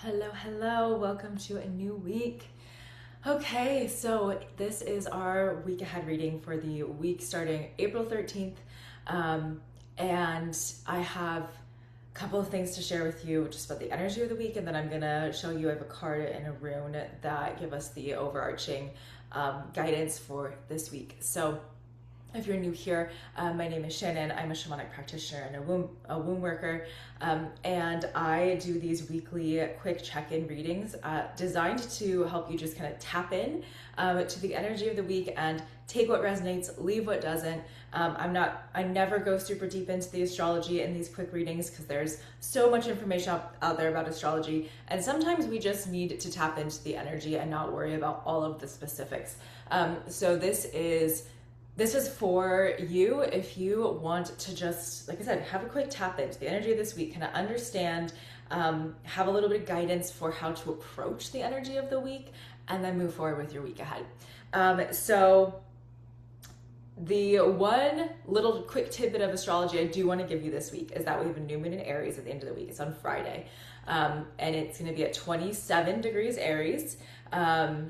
Hello, welcome to a new week. Okay, so this is our week ahead reading for the week starting April 13th. And I have a couple of things to share with you just about the energy of the week, and then I'm gonna show you I have a card and a rune that give us the overarching guidance for this week. So if you're new here, my name is Shannon. I'm a shamanic practitioner and a womb worker, and I do these weekly quick check-in readings designed to help you just kind of tap in to the energy of the week and take what resonates, leave what doesn't. I never go super deep into the astrology in these quick readings because there's so much information out there about astrology, and sometimes we just need to tap into the energy and not worry about all of the specifics. So this is for you if you want to just, like I said, have a quick tap into the energy of this week, kind of understand, have a little bit of guidance for how to approach the energy of the week, and then move forward with your week ahead. So the one little quick tidbit of astrology I do want to give you this week is that we have a new moon in Aries at the end of the week. It's on Friday, and it's going to be at 27 degrees Aries. And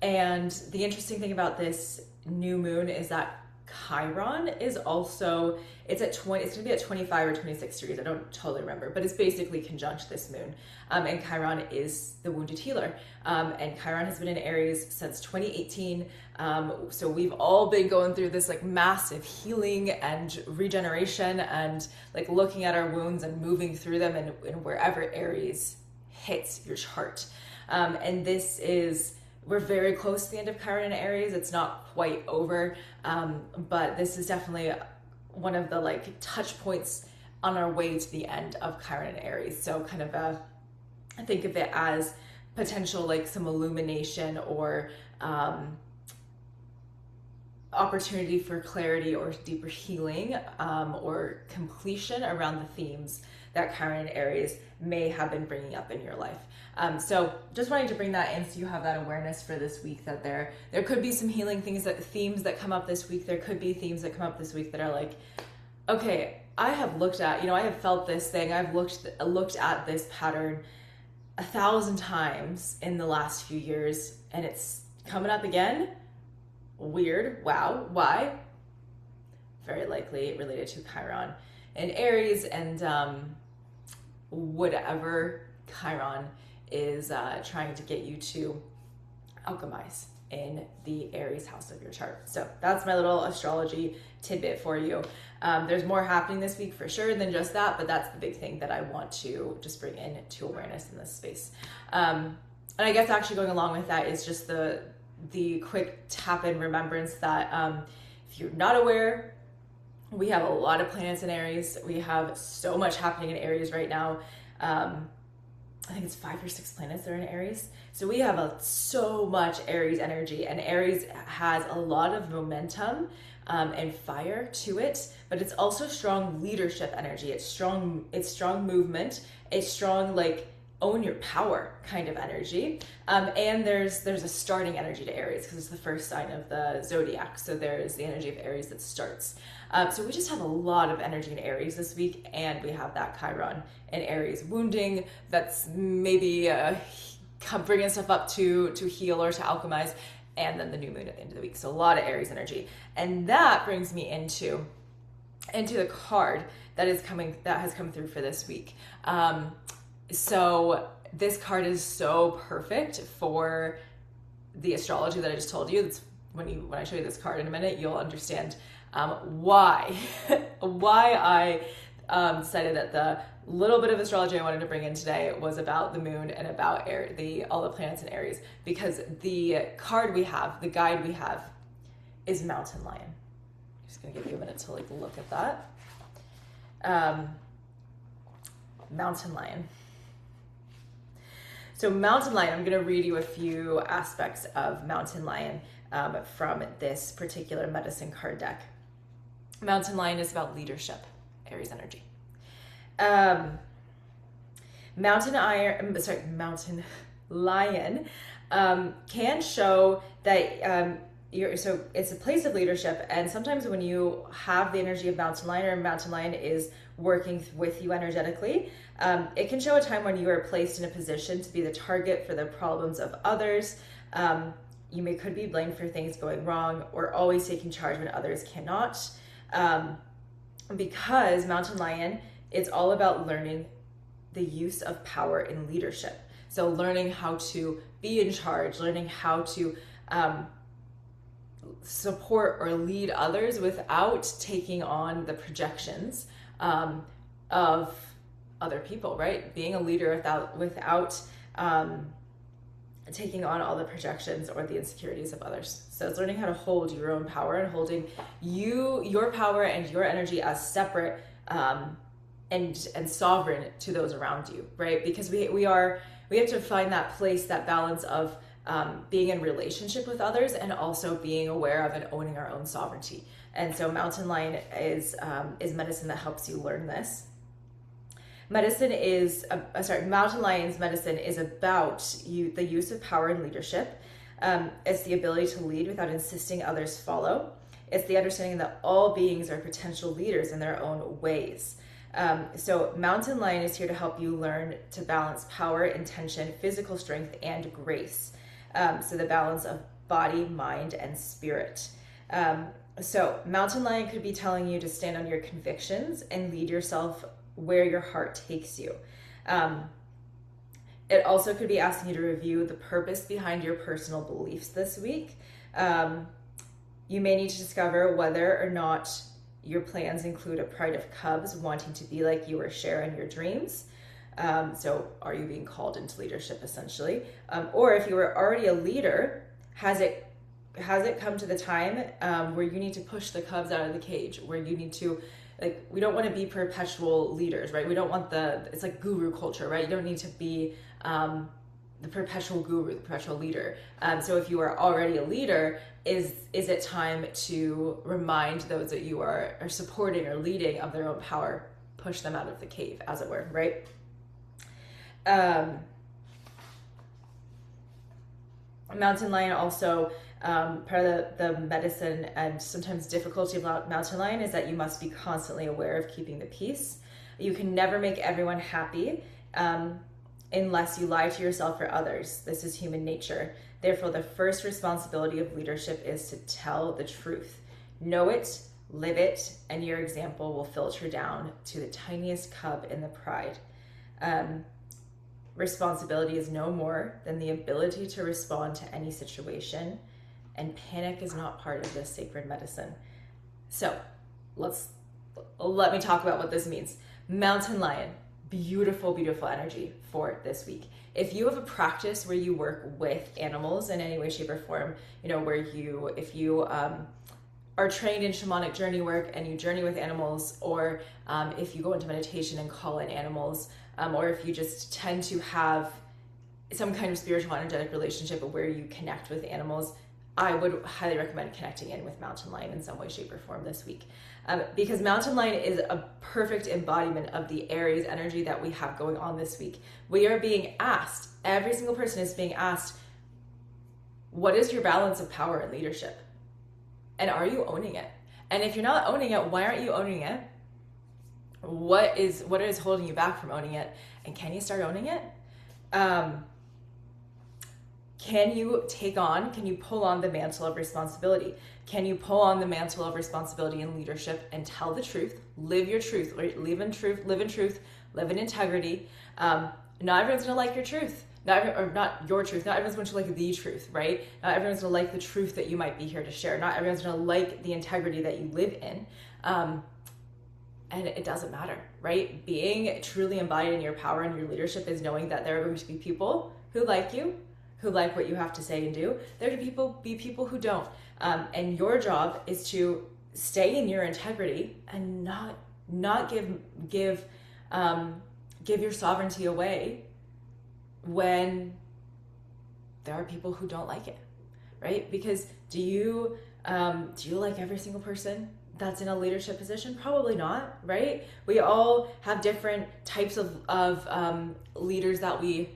the interesting thing about this new moon is that Chiron is also, it's going to be at 25 or 26 degrees. I don't totally remember, but it's basically conjunct this moon. And Chiron is the wounded healer. And Chiron has been in Aries since 2018. So we've all been going through this like massive healing and regeneration and like looking at our wounds and moving through them and wherever Aries hits your chart. And we're very close to the end of Chiron and Aries. It's not quite over, but this is definitely one of the like touch points on our way to the end of Chiron and Aries. So kind of think of it as potential like some illumination or opportunity for clarity or deeper healing or completion around the themes that Chiron and Aries may have been bringing up in your life. So just wanting to bring that in so you have that awareness for this week, that there could be some healing themes that come up this week. There could be themes that come up this week that are like, okay, I have looked at, I have felt this thing. I've looked at this pattern 1,000 times in the last few years and it's coming up again. Weird. Wow. Why? Very likely related to Chiron and Aries and whatever Chiron is trying to get you to alchemize in the Aries house of your chart. So that's my little astrology tidbit for you. There's more happening this week for sure than just that, but that's the big thing that I want to just bring into awareness in this space. And I guess actually going along with that is just the quick tap in remembrance that if you're not aware, we have a lot of planets in Aries. We have so much happening in Aries right now. I think it's 5 or 6 planets that are in Aries. So we have so much Aries energy, and Aries has a lot of momentum and fire to it, but it's also strong leadership energy. It's strong movement. It's strong, like, own your power kind of energy. And there's a starting energy to Aries because it's the first sign of the zodiac. So there's the energy of Aries that starts. So we just have a lot of energy in Aries this week, and we have that Chiron and Aries wounding that's maybe bringing stuff up to heal or to alchemize, and then the new moon at the end of the week. So a lot of Aries energy. And that brings me into the card that has come through for this week. So this card is so perfect for the astrology that I just told you. That's when I show you this card in a minute, you'll understand why I decided that the little bit of astrology I wanted to bring in today was about the moon and about all the planets in Aries, because the card we have, the guide we have, is Mountain Lion. I'm just gonna give you a minute to like look at that. Mountain Lion. So Mountain Lion, I'm going to read you a few aspects of Mountain Lion from this particular medicine card deck. Mountain Lion is about leadership, Aries energy. Mountain Lion can show that so it's a place of leadership, and sometimes when you have the energy of Mountain Lion, or Mountain Lion is working with you energetically, It can show a time when you are placed in a position to be the target for the problems of others. Could be blamed for things going wrong or always taking charge when others cannot. Because Mountain Lion is all about learning the use of power in leadership. So learning how to be in charge, learning how to support or lead others without taking on the projections of other people, right? Being a leader without taking on all the projections or the insecurities of others. So it's learning how to hold your own power and holding your power and your energy as separate and sovereign to those around you, right? Because we have to find that place, that balance of being in relationship with others and also being aware of and owning our own sovereignty. And so Mountain Lion is medicine that helps you learn this. Mountain Lion's medicine is about the use of power and leadership. It's the ability to lead without insisting others follow. It's the understanding that all beings are potential leaders in their own ways. So Mountain Lion is here to help you learn to balance power, intention, physical strength, and grace. So the balance of body, mind, and spirit. So Mountain Lion could be telling you to stand on your convictions and lead yourself where your heart takes you. It also could be asking you to review the purpose behind your personal beliefs this week. You may need to discover whether or not your plans include a pride of cubs wanting to be like you or share in your dreams. So are you being called into leadership essentially? Or if you were already a leader, has it come to the time where you need to push the cubs out of the cage, where you need to, like, we don't want to be perpetual leaders, right? We don't want it's like guru culture, right? You don't need to be the perpetual guru, the perpetual leader. So if you are already a leader, is it time to remind those that you are supporting or leading of their own power, push them out of the cave, as it were, right? Mountain Lion also, part of the medicine and sometimes difficulty of Mountain Lion is that you must be constantly aware of keeping the peace. You can never make everyone happy unless you lie to yourself or others. This is human nature. Therefore, the first responsibility of leadership is to tell the truth. Know it, live it, and your example will filter down to the tiniest cub in the pride. Responsibility is no more than the ability to respond to any situation, and panic is not part of this sacred medicine. So let me talk about what this means. Mountain Lion, beautiful, beautiful energy for this week. If you have a practice where you work with animals in any way, shape, or form, if you are trained in shamanic journey work and you journey with animals, or if you go into meditation and call in animals, or if you just tend to have some kind of spiritual energetic relationship where you connect with animals, I would highly recommend connecting in with Mountain Lion in some way, shape, or form this week. Because Mountain Lion is a perfect embodiment of the Aries energy that we have going on this week. We are being asked, every single person is being asked, what is your balance of power and leadership? And are you owning it? And if you're not owning it, why aren't you owning it? What is holding you back from owning it? And can you start owning it? Can you pull on the mantle of responsibility? Can you pull on the mantle of responsibility and leadership and tell the truth, live your truth, live in truth, live in integrity? Not everyone's gonna like your truth. Not your truth. Not everyone's going to like the truth, right? Not everyone's going to like the truth that you might be here to share. Not everyone's going to like the integrity that you live in. And it doesn't matter, right? Being truly embodied in your power and your leadership is knowing that there are going to be people who like you, who like what you have to say and do. There are be people who don't. And your job is to stay in your integrity and not give your sovereignty away when there are people who don't like it, right? Because do you like every single person that's in a leadership position? Probably not, right? We all have different types of leaders that we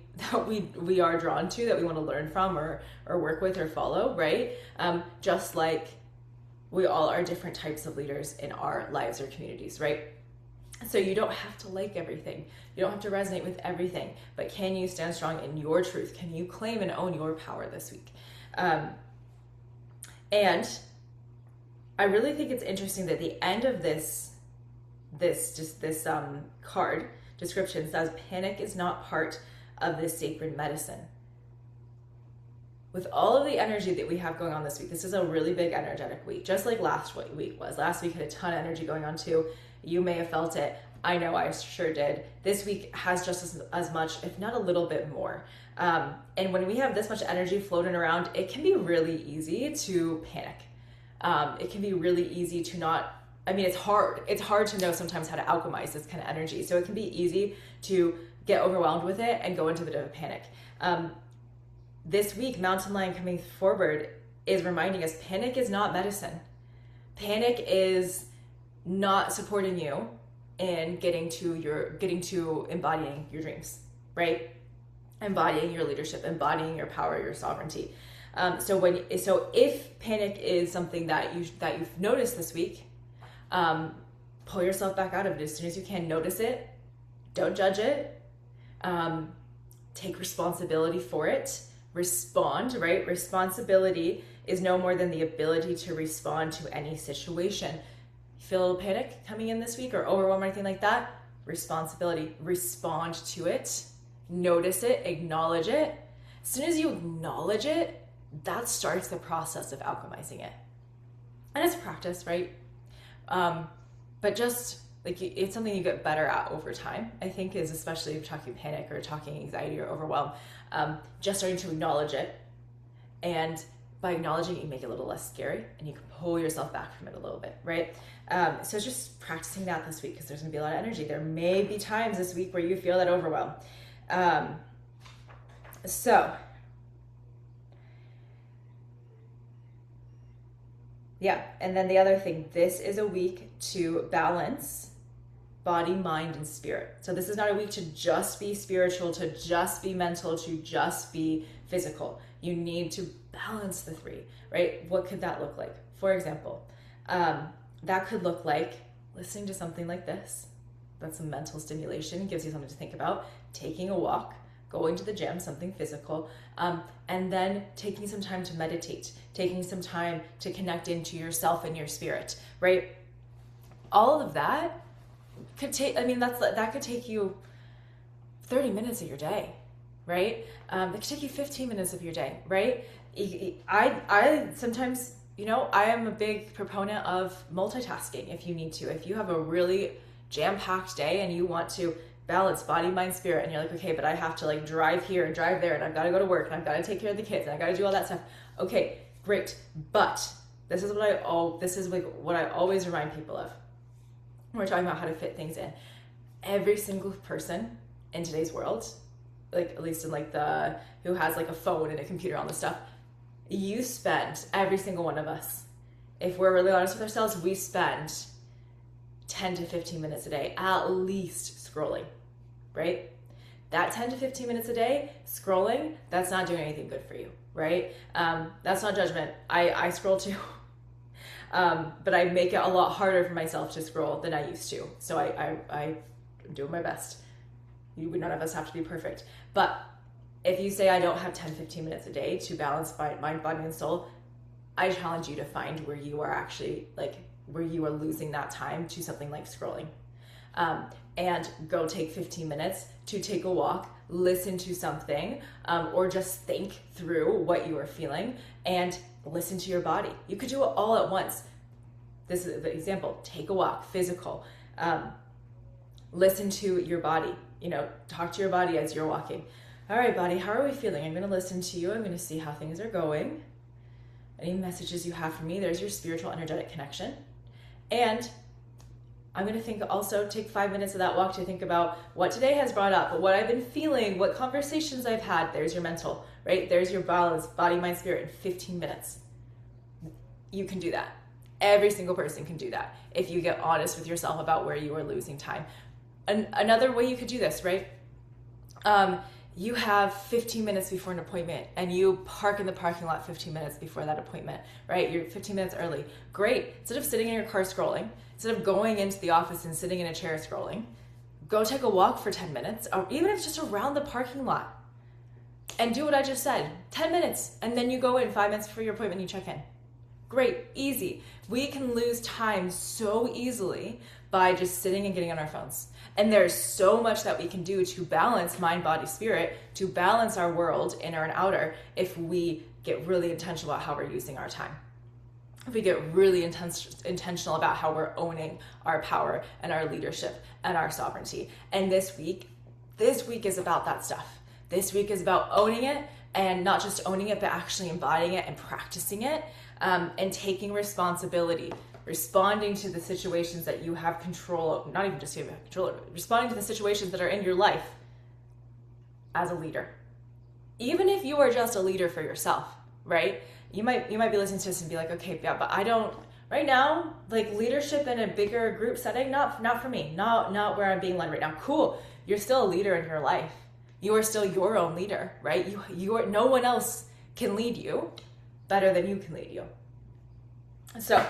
are drawn to, that we want to learn from or work with or follow, right? Just like we all are different types of leaders in our lives or communities, right? So you don't have to like everything. You don't have to resonate with everything, but can you stand strong in your truth? Can you claim and own your power this week? And I really think it's interesting that the end of this card description says panic is not part of this sacred medicine. With all of the energy that we have going on this week, this is a really big energetic week, just like last week was. Last week had a ton of energy going on too. You may have felt it. I know I sure did. This week has just as much, if not a little bit more. And when we have this much energy floating around, it can be really easy to panic. It can be really easy to not, it's hard. It's hard to know sometimes how to alchemize this kind of energy. So it can be easy to get overwhelmed with it and go into a bit of a panic. This week, Mountain Lion coming forward is reminding us panic is not medicine. Panic is not supporting you in getting to embodying your dreams, right? Embodying your leadership, embodying your power, your sovereignty. So if panic is something that you've noticed this week, pull yourself back out of it as soon as you can. Notice it, don't judge it, take responsibility for it, respond, right? Responsibility is no more than the ability to respond to any situation. You feel a little panic coming in this week or overwhelmed or anything like that? Responsibility, respond to it, notice it, acknowledge it. As soon as you acknowledge it, that starts the process of alchemizing it. And it's practice, right? But just like it's something you get better at over time, I think, is especially if you're talking panic or talking anxiety or overwhelm, just starting to acknowledge it. And by acknowledging it, you make it a little less scary and you can pull yourself back from it a little bit, right? So just practicing that this week because there's gonna be a lot of energy. There may be times this week where you feel that overwhelm. Yeah, and then the other thing, this is a week to balance body, mind, and spirit. So this is not a week to just be spiritual, to just be mental, to just be physical. You need to balance the three, right? What could that look like? For example, that could look like listening to something like this. That's some mental stimulation, gives you something to think about, taking a walk, going to the gym, something physical, and then taking some time to meditate, taking some time to connect into yourself and your spirit, right? All of that could take, that could take you 30 minutes of your day, right? It could take you 15 minutes of your day, right? I sometimes, I am a big proponent of multitasking if you need to. If you have a really jam-packed day and you want to balance body, mind, spirit, and you're like, okay, but I have to drive here and drive there, and I've got to go to work, and I've got to take care of the kids, and I've got to do all that stuff. Okay, great. But this is what I always remind people of when we're talking about how to fit things in. Every single person in today's world, at least in who has a phone and a computer, on the stuff, you spend, every single one of us, if we're really honest with ourselves, we spend 10 to 15 minutes a day, at least, scrolling, right? That 10 to 15 minutes a day scrolling, that's not doing anything good for you, right? That's not judgment. I scroll too, but I make it a lot harder for myself to scroll than I used to. So I'm doing my best. None of us have to be perfect. But if you say I don't have 10, 15 minutes a day to balance mind, body, and soul, I challenge you to find where you are actually where you are losing that time to something like scrolling. And go take 15 minutes to take a walk, listen to something, or just think through what you are feeling and listen to your body. You could do it all at once. This is the example. Take a walk, physical. Listen to your body. Talk to your body as you're walking. All right, body, how are we feeling? I'm going to listen to you. I'm going to see how things are going. Any messages you have for me, there's your spiritual energetic connection. And I'm going to take 5 minutes of that walk to think about what today has brought up, what I've been feeling, what conversations I've had. There's your mental, right? There's your balance, body, mind, spirit in 15 minutes. You can do that. Every single person can do that if you get honest with yourself about where you are losing time. Another way you could do this, right? You have 15 minutes before an appointment and you park in the parking lot 15 minutes before that appointment, right? You're 15 minutes early. Great. Instead of sitting in your car scrolling, Instead of going into the office and sitting in a chair scrolling, go take a walk for 10 minutes, or even if it's just around the parking lot, and do what I just said, 10 minutes, and then you go in 5 minutes before your appointment, you check in. Great, easy. We can lose time so easily by just sitting and getting on our phones. And there's so much that we can do to balance mind, body, spirit, to balance our world, inner and outer, if we get really intentional about how we're using our time. If we get really intentional about how we're owning our power and our leadership and our sovereignty. And this week is about that stuff. This week is about owning it, and not just owning it, but actually embodying it and practicing it, and taking responsibility, responding to the situations that you have control over, not even just you have control over, responding to the situations that are in your life as a leader. Even if you are just a leader for yourself, right? You might be listening to this and be like, okay, yeah, but I don't, right now, like leadership in a bigger group setting, not for me, not where I'm being led right now. Cool, you're still a leader in your life. You are still your own leader, right? No one else can lead you better than you can lead you. So,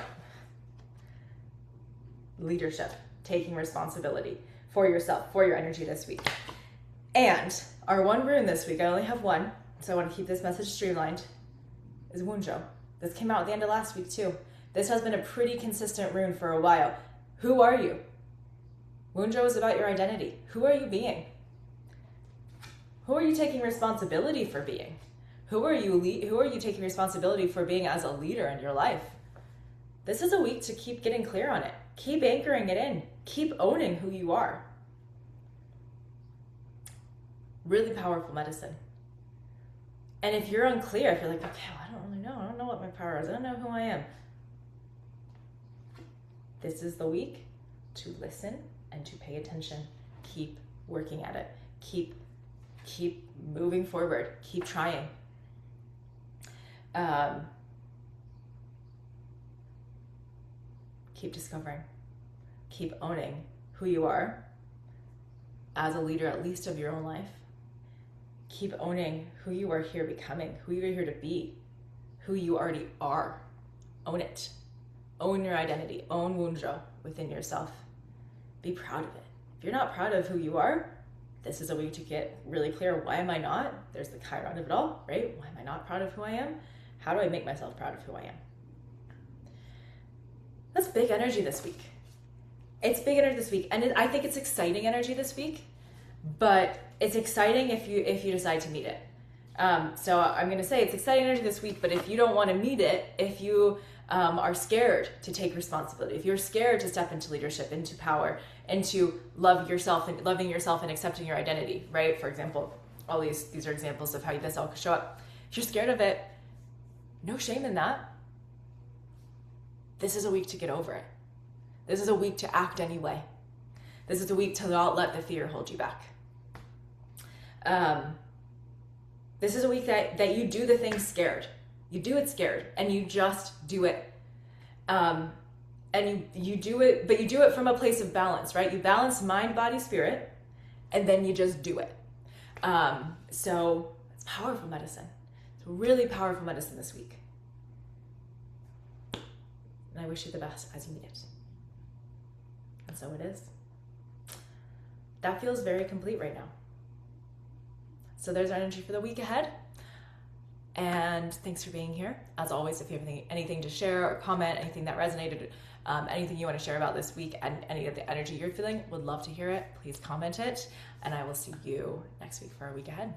leadership, taking responsibility for yourself, for your energy this week. And our one rune this week, I only have one, so I want to keep this message streamlined, is Wunjo. This came out at the end of last week too. This has been a pretty consistent rune for a while. Who are you? Wunjo is about your identity. Who are you being? Who are you taking responsibility for being? Who are you taking responsibility for being as a leader in your life? This is a week to keep getting clear on it. Keep anchoring it in. Keep owning who you are. Really powerful medicine. And if you're unclear, if you're like, okay, well, I don't really know. I don't know what my power is. I don't know who I am. This is the week to listen and to pay attention. Keep working at it. Keep moving forward. Keep trying. Keep discovering. Keep owning who you are as a leader, at least of your own life. Keep owning who you are here becoming, who you're here to be, who you already are. Own it. Own your identity. Own Wunjo within yourself. Be proud of it. If you're not proud of who you are, this is a week to get really clear. Why am I not? There's the Chiron of it all, right? Why am I not proud of who I am? How do I make myself proud of who I am? That's big energy this week. It's big energy this week. And I think it's exciting energy this week, but it's exciting if you decide to meet it. So I'm going to say it's exciting energy this week, but if you don't want to meet it, if you are scared to take responsibility, if you're scared to step into leadership, into power, into loving yourself and accepting your identity, right? For example, all these are examples of how this all could show up. If you're scared of it, no shame in that. This is a week to get over it. This is a week to act anyway. This is a week to not let the fear hold you back. This is a week that you do the thing scared. You do it scared, and you just do it. And you do it, but you do it from a place of balance, right? You balance mind, body, spirit, and then you just do it. So it's powerful medicine. It's really powerful medicine this week. And I wish you the best as you meet it. And so it is. That feels very complete right now. So there's our energy for the week ahead. And thanks for being here. As always, if you have anything to share or comment, anything that resonated, anything you want to share about this week and any of the energy you're feeling, would love to hear it. Please comment it. And I will see you next week for our week ahead.